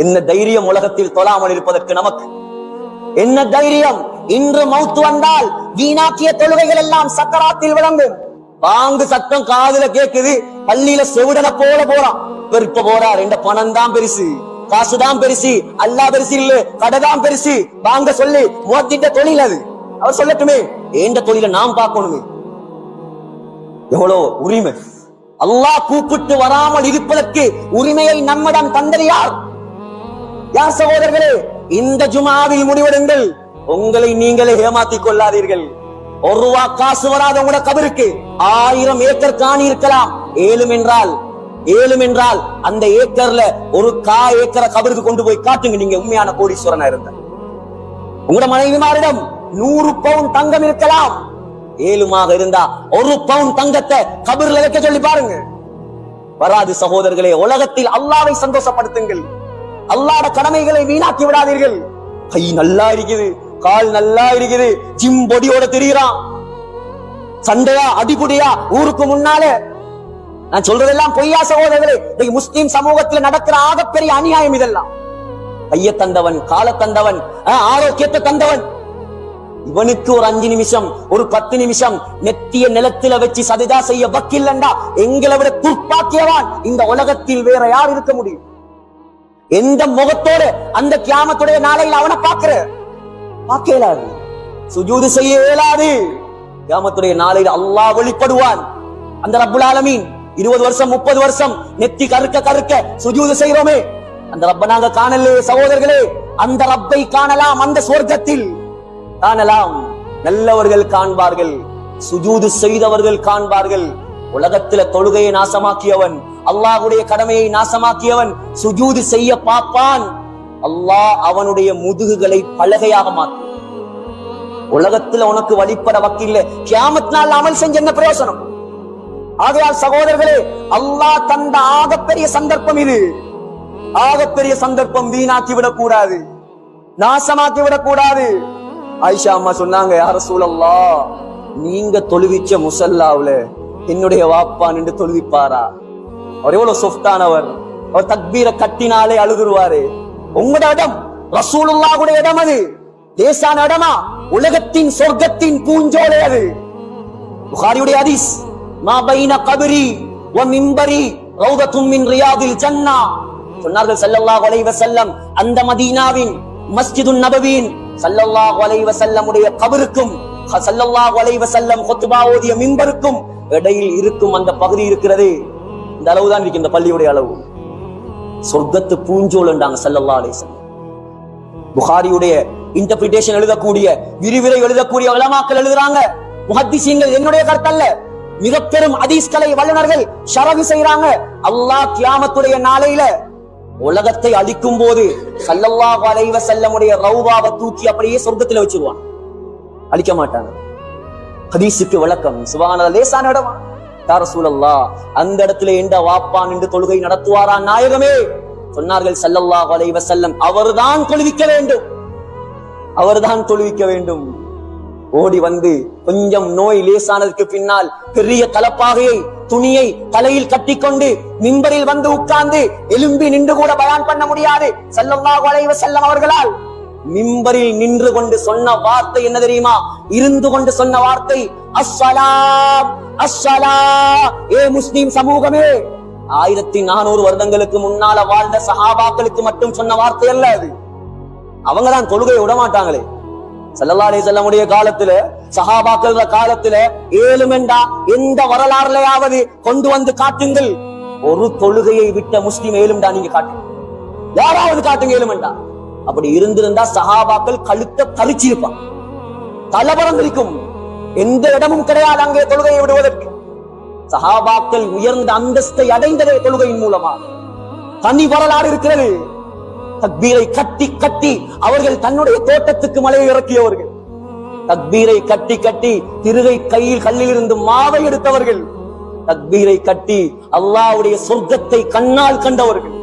என்ன தைரியம் உலகத்தில் தொழாமல் இருப்பதற்கு நமக்கு? என்ன தைரியம்? இன்று மௌத்து வந்தால் வீணாக்கிய தொழுகைகள் எல்லாம் சக்கராத்தில் விளங்கும். பாங்கு சத்தம் காதுல கேக்குது, பள்ளியில செவிடன போல போறான். இப்ப போறார், என்ற பணம் தான் பெருசு, காசுதான் பெருசு, அல்லா பெருசு இல்ல, கடைதான் பெருசு. வாங்க சொல்லி முவத்திட்ட தொழில் அது. அவர் சொல்லட்டுமே, எந்த தொழில நாம் பார்க்கணுமே. எவ்வளவு உரிமை! அல்லாஹ் கூப்பிட்டு வராமல் இருப்பதற்கு உரிமையை நம்மிடம் தந்தது யார்? யார் சகோதரர்களே? இந்த ஜுமாவில் முடிவெடுங்கள். உங்களை நீங்களே ஏமாத்திக் கொள்ளாதீர்கள். ஒரு ரூபா காசு வராத உங்களோட கபருக்கு 1000 ஏக்கர் காணி இருக்கலாம். ஏழும் என்றால் அந்த ஏக்கர்ல ஒரு ஏக்கரை கபருக்கு கொண்டு போய் காட்டுங்க. நீங்க உண்மையான கோடீஸ்வரனா இருந்த உங்களோட மனைவிமாரிடம் 100 பவுன் தங்கம் இருக்கலாம். ஏழுமாக இருந்தா 1 பவுன் தங்கத்தை கபர்ல வைக்க சொல்லி பாருங்க. வராது சகோதரர்களே. உலகத்தில் அல்லாஹ்வை சந்தோஷப்படுத்துங்கள். அல்லாஹ்வோட கடமைகளை வீணாக்கி விடாதீர்கள். கை நல்லா இருக்குது, கால் நல்லா இருக்குது, ஜிம் பொடியோட தெரிகிறான், சண்டையா அடிபுடியா ஊருக்கு முன்னால. நான் சொல்றதெல்லாம் பொய்யா சகோதரர்களே? முஸ்லிம் சமூகத்தில் நடக்கிற ஆகப்பெரிய அநியாயம் இதெல்லாம். கைய தந்தவன், கால தந்தவன், ஆரோக்கியத்தை தந்தவன், இவனுக்கு ஒரு 5 நிமிஷம், ஒரு 10 நிமிஷம் நெத்திய நிலத்தில வச்சு சஜதா செய்ய வக்கில்லண்டா எங்களை விட துர்ப்பாக்கியவான் இந்த உலகத்தில் வேற யார் இருக்க முடியும்? எந்த முகத்தோடு அந்த கியாமத்துடைய நாளையில் அவனை பார்க்க இயலாது, சுஜூது செய்ய இயலாது. கியாமத்துடைய நாளையில் அல்லாஹ் வெளிப்படுவான். அந்த ரப்புல் ஆலமீன் 20 வருஷம் 30 வருஷம் நெத்தி கருக்க சுஜூது செய்கிறோமே, அந்த ரப்ப நாங்க காணலே சகோதரர்களே. அந்த ரப்பை காணலாம், அந்த சொர்க்கத்தில் காணலாம். நல்லவர்கள் காண்பார்கள், சுஜூது செய்தவர்கள் காண்பார்கள். உலகத்தில தொழுகையை நாசமாக்கியவன், அல்லாஹ்வுடைய கடமையை நாசமாக்கியவன் சுஜூது செய்ய பார்ப்பான். அல்லாஹ் அவனுடைய முதுகுகளை பலகையாக மாற்றும். உலகத்துல உனக்கு வழிபட வக்கில்லை, கியாமத் நாள் அமல் செஞ்ச என்ன பிரயோசனம்? ஆகையால் சகோதரர்களே, அல்லாஹ் தந்த ஆகப்பெரிய சந்தர்ப்பம் இது. ஆகப்பெரிய சந்தர்ப்பம் வீணாக்கி விடக்கூடாது, நாசமாக்கி விடக்கூடாது. ஆயிஷா அம்மா சொன்னாங்க, யா ரசூலல்லாஹ், நீங்க தொழுவிச்ச முசல்லாவுல என்னுடைய வாப்பா நின்று தொழுவிப்பாரா? அவர் எவ்வளவு சொஃப்டானவர், அவர் தக்பீரை கட்டினாலே அழுதுருவாரு. உங்களோட இடம் ரசூலுல்லாஹ்வுடைய இடம், அது லேசான இடமா? உலகத்தின் சொர்க்கத்தின் பூஞ்சோலை அது. புகாரியுடைய ஹதீஸ், மா பைன கபரி வ மிம்பரி ரௌதத்தும் மின் ரியாதில் ஜன்னah. சொன்னார்கள் ஸல்லல்லாஹு அலைஹி வஸல்லம், அந்த மதீனாவின் மஸ்ஜிதுன் நபவியின் ஸல்லல்லாஹு அலைஹி வஸல்லம் உடைய கபருக்கும் ஸல்லல்லாஹு அலைஹி வஸல்லம் குத்பா ஓதிய மிம்பருக்கும் இடையில் இருக்கும் அந்த பகுதி இருக்கிறது, இந்த அளவுதான் இருக்கு, இந்த பள்ளியுடைய அளவு. சொர்க்கத்து பூஞ்சோல் என்றாங்க ஸல்லல்லாஹு அலைஹி வஸல்லம். புகாரியுடைய இன்டர்பிரிட்டேஷன் எழுதக்கூடிய, விரிவுரை எழுதக்கூடிய உலமாக்கள் எழுதுறாங்க, முஹத்திஸீன்கள், என்னுடைய கருத்தல்ல, மிக பெரும் ஹதீஸ் கலை வல்லுநர்கள் ஷரஹ் செய்றாங்க. அல்லாஹ் கியாமத்துடைய நாளையில உலகத்தை அழிக்கும் போது ஸல்லல்லாஹு அலைஹி வஸல்லம் உடைய ரௌதாவை தூக்கி அப்படியே சொர்க்கத்துல வச்சிருவான், அழிக்க மாட்டாங்க. ஹதீஸுக்கு விளக்கம், சுப்ஹானல்லாஹ், லேசான இடமா? யா ரசூலல்லாஹ், அந்த இடத்துல எந்த வாப்பா நின்று தொழுகை நடத்துவாரா நாயகமே? சொன்னார்கள் ஸல்லல்லாஹு அலைஹி வஸல்லம், அவர்தான் தொழுவிக்க வேண்டும், அவர்தான் தொழுவிக்க வேண்டும். ஓடி வந்து கொஞ்சம் நோய் லேசானதுக்கு பின்னால் பெரிய தலப்பாகையை, துணியை தலையில் கட்டிக்கொண்டு மிம்பரில் வந்து உட்கார்ந்து எலும்பி நின்று கூட பயான் பண்ண முடியாது ஸல்லல்லாஹு அலைஹி வஸல்லம் அவர்களால். மிம்பரில் நின்று கொண்டு சொன்ன வார்த்தை என்ன தெரியுமா? இருந்து கொண்டு சொன்ன வார்த்தை, அஸ்ஸலாம் அஸ்ஸலாம். ஏ முஸ்லிம் சமூகமே, 1400 வருடங்களுக்கு முன்னால வாழ்ந்த சஹாபாக்களுக்கு மட்டும் சொன்ன வார்த்தை அல்ல அது. அவங்கதான் தொழுகையை விட மாட்டாங்களே. ஸல்லல்லாஹு அலைஹி வஸல்லம் உடைய காலத்துல, சஹாபாக்கள் காலத்துல ஏழுமெண்டா எந்த வரலாறுலையாவது கொண்டு வந்து காட்டுங்கள். ஒரு தொழுகையை விட்ட முஸ்லிம் ஏழுமெண்டா நீங்க காட்டுங்க, யாராவது காட்டுங்க ஏழுமெண்டா. அப்படி இருந்திருந்தா சஹாபாக்கள் கழுத்தை கரிச்சிருப்பான், தலபரம் இருக்கும், எந்த இடமும் கிடையாது அங்கே தொழுகையை விடுவதற்கு. சஹாபாக்கள் உயர்ந்த அந்தஸ்தை அடைந்ததே தொழுகையின் மூலமா. தனி வரலாறு இருக்கிறது. தக்பீரை கட்டி கட்டி அவர்கள் தன்னுடைய தோட்டத்துக்கு மலையை இறக்கியவர்கள், தக்பீரை கட்டி கட்டி திருகை கையில் கல்லில் இருந்து மாவை எடுத்தவர்கள், தக்பீரை கட்டி அல்லாஹ்வுடைய சொர்க்கத்தை கண்ணால் கண்டவர்கள்.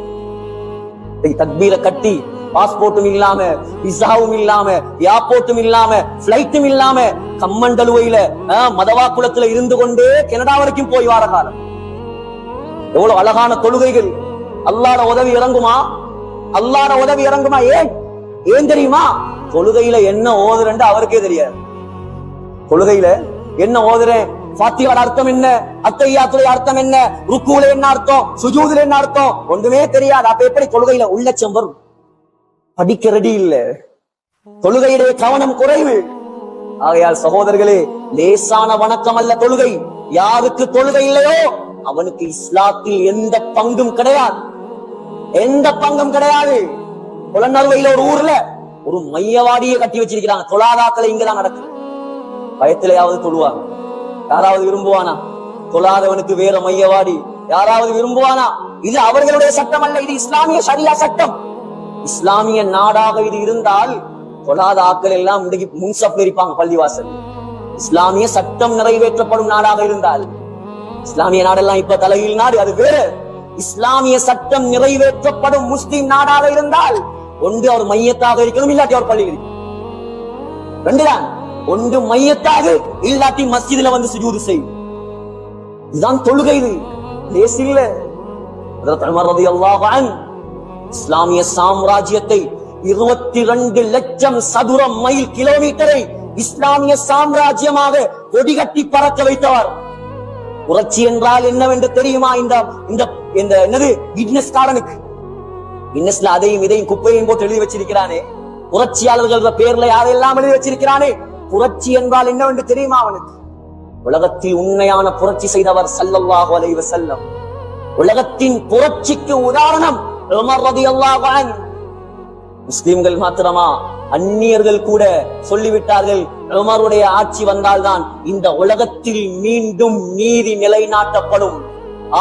தக்பீரை கட்டி பாஸ்போர்ட்டும் இல்லாம, விசாவும் இல்லாம, ஏர்போர்ட்டும் இல்லாம, பிளைட்டும் இல்லாம கம்மண்டலுவையில மதவாக்குளத்துல இருந்து கொண்டே கனடா வரைக்கும் போய் வார காலம். எவ்வளவு அழகான தொழுகைகள்! அல்லாஹ்வுடைய உதவி இறங்குமா? அல்லாஹ்வோட உதவி இறங்குமா? ஏன் தெரியுமா? தொழுகையில என்ன ஓதுறேன்னு அவருக்கே தெரியாது. தொழுகையில என்ன ஓதுறேன், ஃபாத்திஹாவோட அர்த்தம் என்ன, அத்தஹியாத்துடைய அர்த்தம் என்ன, ருக்குல என்ன அர்த்தம், சுஜூதுல என்ன அர்த்தம், ஒன்றுமே தெரியாது. அப்ப எப்படி தொழுகையில உள்ளச்சம் வரும்? படிக்க ரெடி இல்ல, தொழுகையுடைய கவனம் குறைவு. ஆகையால் சகோதரர்களே, லேசான வணக்கம் அல்ல தொழுகை. யாருக்கு தொழுகை இல்லையோ அவனுக்கு இஸ்லாத்தில் எந்த பங்கும் கிடையாது, எந்த பங்கும் கிடையாது. புலனறுவையில ஒரு ஊர்ல ஒரு மையவாடியை கட்டி வச்சிருக்கிறாங்க. தொழாதாக்களை இங்கதான் நடக்குது. பயத்திலேயாவது தொழுவாங்க. யாராவது விரும்புவானா? தொழாதவனுக்கு வேற மையவாடி யாராவது விரும்புவானா? இது அவர்களுடைய சட்டம் அல்ல, இது இஸ்லாமிய ஷரியா சட்டம். இஸ்லாமிய நாடாக இது இருந்தால் தொழாத ஆக்கள் எல்லாம் இன்றைக்கு முன்சப்ல இருப்பாங்க பள்ளிவாசல். இஸ்லாமிய சட்டம் நிறைவேற்றப்படும் நாடாக இருந்தால், இஸ்லாமிய நாடெல்லாம் இப்ப தலையில் நாடு, அது வேற. இஸ்லாமிய சட்டம் நிறைவேற்றப்படும் முஸ்லிம் நாடாக இருந்தால் ஒன்று அவர் மையத்தாக இருக்கணும், இல்லாட்டி அவர் பள்ளியில் ரெண்டுதான். ஒன்று மையத்தாக, இல்லாட்டி மஸ்ஜிதுல வந்து சுஜூது செய்யும். இதுதான் தொழுகை. இது லேசில்ல. உமர் ரலியல்லாஹு அன்ஹு இஸ்லாமிய சாம்ராஜ்யத்தை 22 லட்சம் சதுர மைல் கிலோமீட்டரை இஸ்லாமிய சாம்ராஜ்யமாக கொடிகட்டி பறக்க வைத்தவர். புரட்சி என்றால் என்னவென்று தெரியுமா? என்னது கின்னஸ் காரனுக்கு, கின்னஸ்ல அதையும் இதையும் குப்பையும் போட்டு எழுதி வச்சிருக்கிறானே, புரட்சியாளர்கள் பேர்ல யாரெல்லாம் எழுதி வச்சிருக்கிறானே. புரட்சி என்றால் என்னவென்று தெரியுமா அவனுக்கு? உலகத்தில் உண்மையான புரட்சி செய்தவர் ஸல்லல்லாஹு அலைஹி வஸல்லம். உலகத்தின் புரட்சிக்கு உதாரணம் உமர் ரலியல்லாஹு அன்ஹு. முஸ்லிம்கள் மாத்திரமா, அந்நியர்கள் கூட சொல்லிவிட்டார்கள், உமருடைய ஆட்சி வந்தால்தான் இந்த உலகத்தில் மீண்டும் நீதி நிலைநாட்டப்படும்.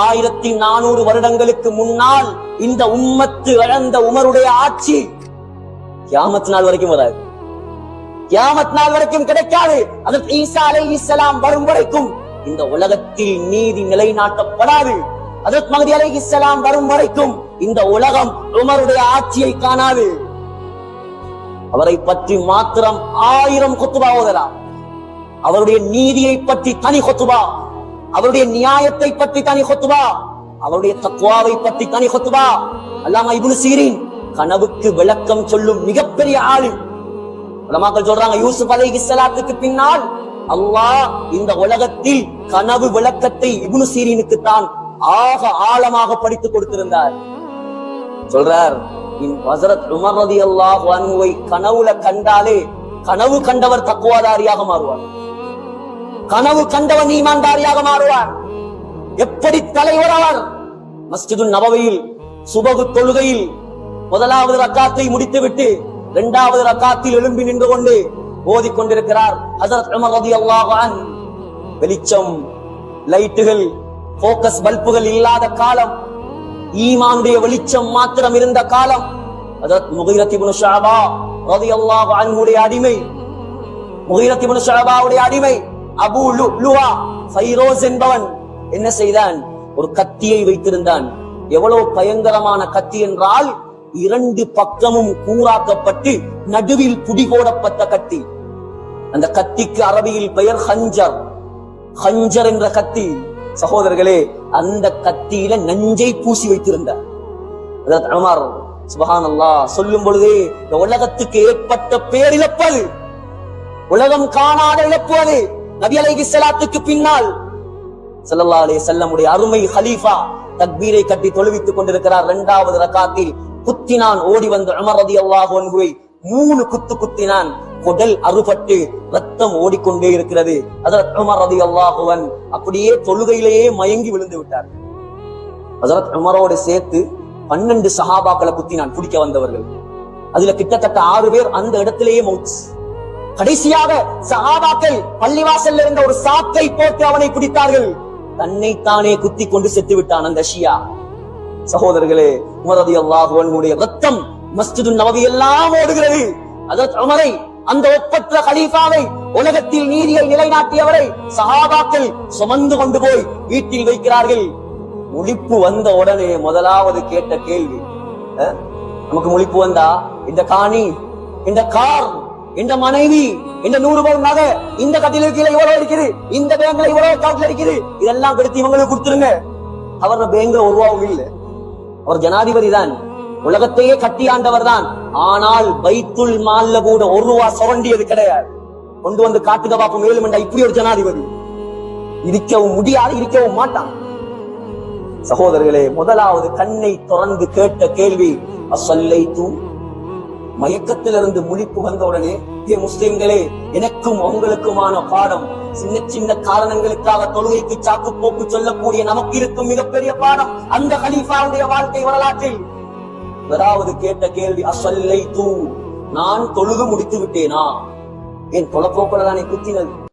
1400 வருடங்களுக்கு முன்னால் இந்த உம்மத்து இழந்த உமருடைய ஆட்சி கியாமத் நாள் வரைக்கும் வராது, கியாமத் நாள் வரைக்கும் கிடைக்காது. அதற்கு ஈசா அலைஹிஸ்ஸலாம் வரும் வரைக்கும் இந்த உலகத்தில் நீதி நிலைநாட்டப்படாது. அதற்கு மஹ்தி அலைஹிஸ்ஸலாம் வரும் வரைக்கும் இந்த உலகம் உமருடைய ஆட்சியை காணாது. அவரை பற்றி மாத்திரம் 1000 குத்துபா ஓதலாம். அவருடைய நீதியை பற்றி தனி குத்துபா, அவருடைய நியாயத்தை பற்றி தனி குத்துபா, அவருடைய தக்வாவை பற்றி தனி குத்துபா. அல்லாமா இப்னு சீரின் கனவுக்கு விளக்கம் சொல்லும் மிகப்பெரிய ஆளும். உலமாக்கள் சொல்றாங்க, யூசுப் அலைஹிஸ்ஸலாத்துக்கு பின்னால் அல்லாஹ் இந்த உலகத்தில் கனவு விளக்கத்தை இப்னு சீரினுக்கு தான் ஆக ஆழமாக படித்து கொடுத்திருந்தார். சொல்றார், ஹஜ்ரத் உமர் ரலியல்லாஹு அன்ஹுவை கனவுல கண்டாலே கனவு கண்டவர் தக்வாதாரியாக மாறுவார், கனவு கண்டவர் ஈமான்தாரியாக மாறுவார். எப்படி தலைவர் அவர்! மஸ்ஜிது நபவியில் சுபஹ் தொழுகையில் முதலாவது ரக்காத்தை முடித்துவிட்டு இரண்டாவது ரக்காத்தில் எழும்பி நின்று கொண்டு ஓதிக்கொண்டிருக்கிறார் ஹஜ்ரத் உமர் ரலியல்லாஹு அன்ஹு. வெளிச்சம், லைட்டுகள், போக்கஸ் பல்புகள் இல்லாத காலம், ஈமானுடைய வெளிச்சம் மாத்திரம் இருந்த காலம். ஹஜ்ரத் முகீரத் இப்னு ஷுஅபா ரலியல்லாஹு அன்ஹுடைய அடிமை, முகீரத் இப்னு ஷுஅபாவுடைய அடிமை அபூ லுஅலுஆ ஃபைரோஸ் என்பவன் என்ன செய்தான்? ஒரு கத்தியை வைத்திருந்தான். எவ்வளவு பயங்கரமான கத்தி என்றால், 2 பக்கமும் கூராக்கப்பட்டு நடுவில் புடி போடப்பட்ட கத்தி. அந்த கத்திக்கு அரபியில் பெயர் ஹஞ்சர். ஹஞ்சர் என்ற கத்தி. சகோதரர்களே, அந்த கத்தியில நஞ்சை பூசி வைத்திருந்தார். உமர் சுப்ஹானல்லாஹ் சொல்லும் பொழுதே இந்த உலகத்துக்கு ஏற்பட்ட பேரிழப்பது, உலகம் காணாத இழப்பு அது. நபி அலைஹிஸ்ஸலாத்துக்கு பின்னால் ஸல்லல்லாஹு அலைஹி வஸல்லமுடைய அருமை ஹலீஃபா தக்பீரை கட்டி தொழுவித்துக் கொண்டிருக்கிறார். 2வது ரக்காத்தில் குத்தினான். ஓடி வந்த உமர் ரலியல்லாஹு அன்ஹுவை 3 குத்து குத்தினான். குடல் அறுபட்டு ரத்தம் ஓடிக்கொண்டே இருக்கிறது. ஹஜ்ரத் உமர் ரலியல்லாஹு அன்ஹு அப்படியே தொழுகையிலேயே மயங்கி விழுந்து விட்டார். ஹஜ்ரத் உமரோடு சேர்த்து 12 சஹாபாக்களை குத்தினான், பிடிக்க வந்தவர்கள். அதுல கிட்டத்தட்ட 6 பேர் அந்த இடத்திலேயே மௌத். கடைசியாக சஹாபாக்கள் பள்ளிவாசல்ல இருந்த ஒரு சாக்கை போட்டு அவனை பிடித்தார்கள். தன்னைத்தானே குத்தி கொண்டு செத்து விட்டான் அந்த ஷியா. சகோதரர்களே, உமர் ரலியல்லாஹு அன்ஹுடைய ரத்தம் மஸ்ஜிது நபவி எல்லாம் ஓடுகிறது. ஹஜ்ரத் உமரை, அந்த ஒப்பற்ற கலீஃபாவை, உலகத்தில் நீதியை நிலைநாட்டியவரை சஹாபாக்கள் சுமந்து கொண்டு போய் வீட்டில் வைக்கிறார்கள். முழிப்பு வந்த உடனே முதலாவது கேட்ட கேள்வி, நமக்கு முழிப்பு வந்தா இந்த காணி, இந்த கார், இந்த மனைவி, இந்த 100 பவுன் நகை, இந்த கட்டிலுக்கு கீழே இவ்வளவு இருக்குது, இந்த பேங்க்ல இவ்வளவு அக்கவுண்ட்ல இருக்குது, இதெல்லாம் எடுத்து இவங்களுக்கு கொடுத்துருங்க. அவர் பேங்க்ல 1 ரூபாவும் இல்லை, அவர் ஜனாதிபதி தான். உலகத்தையே கட்டியாண்டவர் தான். ஆனால் பைத்துல் மால்ல கூட ஒரு ரூபா சுரண்டியது கிடையாது. கொண்டு வந்து காட்டுக பாப்போம் மேலும் இப்படி ஒரு ஜனாதிபதி இருக்கவும் முடியாது, இருக்கவும் மாட்டான். சகோதரர்களே, முதலாவது கண்ணை திறந்து கேட்ட கேள்வி அஸ்ஸல்லைது. மயக்கத்திலிருந்து முழிப்பு வந்தவுடனே, முஸ்லிம்களே, எனக்கும் உங்களுக்குமான பாடம். சின்ன சின்ன காரணங்களுக்காக தொழுகைக்கு சாக்கு போக்கு சொல்லக்கூடிய நமக்கு இருக்கும் மிகப்பெரிய பாடம் அந்த கலீஃபாவுடைய வாழ்க்கை வரலாற்றில். முதலாவது கேட்ட கேள்வி அஸ்ஸல்லைது, நான் தொழுது முடித்து விட்டேனா? என் தொலைப்போக்குல தானே குத்தினது.